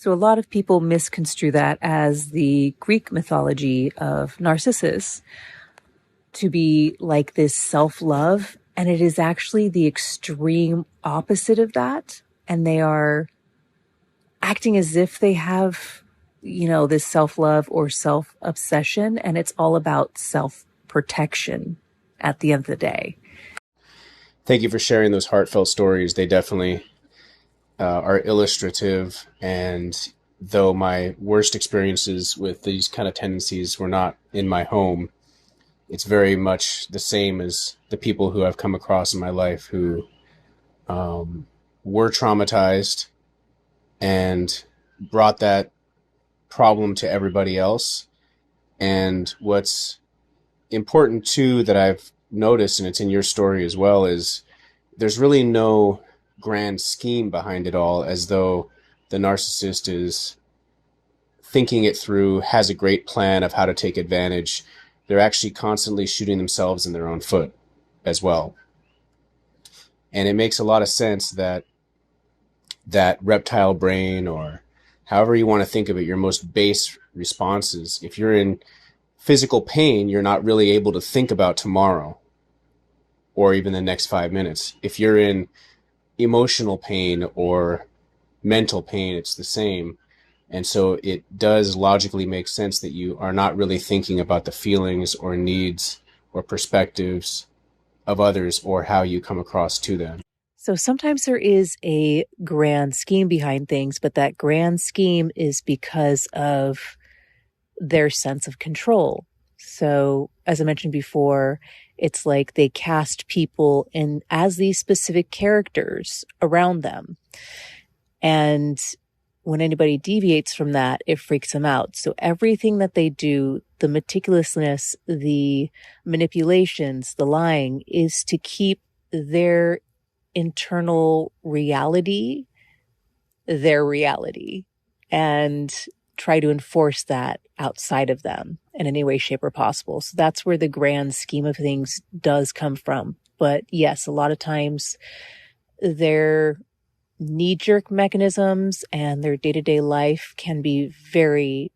So a lot of people misconstrue that as the Greek mythology of Narcissus to be like this self-love, and it is actually the extreme opposite of that. And they are acting as if they have, this self-love or self-obsession, and it's all about self-protection at the end of the day. Thank you for sharing those heartfelt stories. They definitely are illustrative, and though my worst experiences with these kind of tendencies were not in my home, it's very much the same as the people who I've come across in my life who were traumatized and brought that problem to everybody else. And what's important too that I've noticed, and it's in your story as well, is there's really no grand scheme behind it all, as though the narcissist is thinking it through, has a great plan of how to take advantage. They're actually constantly shooting themselves in their own foot as well. And it makes a lot of sense that that reptile brain, or however you want to think of it, your most base responses, if you're in physical pain, you're not really able to think about tomorrow or even the next 5 minutes. If you're in emotional pain or mental pain, it's the same. And so it does logically make sense that you are not really thinking about the feelings or needs or perspectives of others or how you come across to them. So sometimes there is a grand scheme behind things, but that grand scheme is because of their sense of control. So as I mentioned before, it's like they cast people in as these specific characters around them. And when anybody deviates from that, it freaks them out. So everything that they do, the meticulousness, the manipulations, the lying, is to keep their internal reality their reality and try to enforce that outside of them in any way, shape, or possible. So that's where the grand scheme of things does come from. But yes, a lot of times their knee-jerk mechanisms and their day-to-day life can be very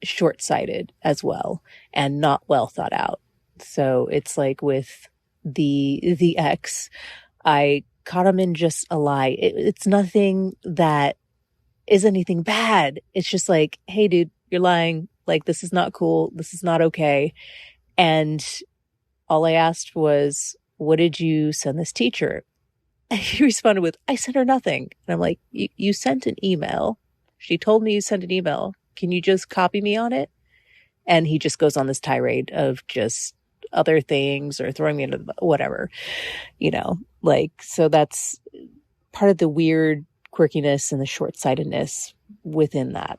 short-sighted as well and not well thought out. So it's like with the ex, I caught him in just a lie. It's nothing that is anything bad. It's just like, hey, dude, you're lying. Like, this is not cool. This is not okay. And all I asked was, what did you send this teacher? And he responded with, I sent her nothing. And I'm like, you sent an email. She told me you sent an email. Can you just copy me on it? And he just goes on this tirade of just other things or throwing me into the whatever, so that's part of the weird quirkiness and the short-sightedness within that.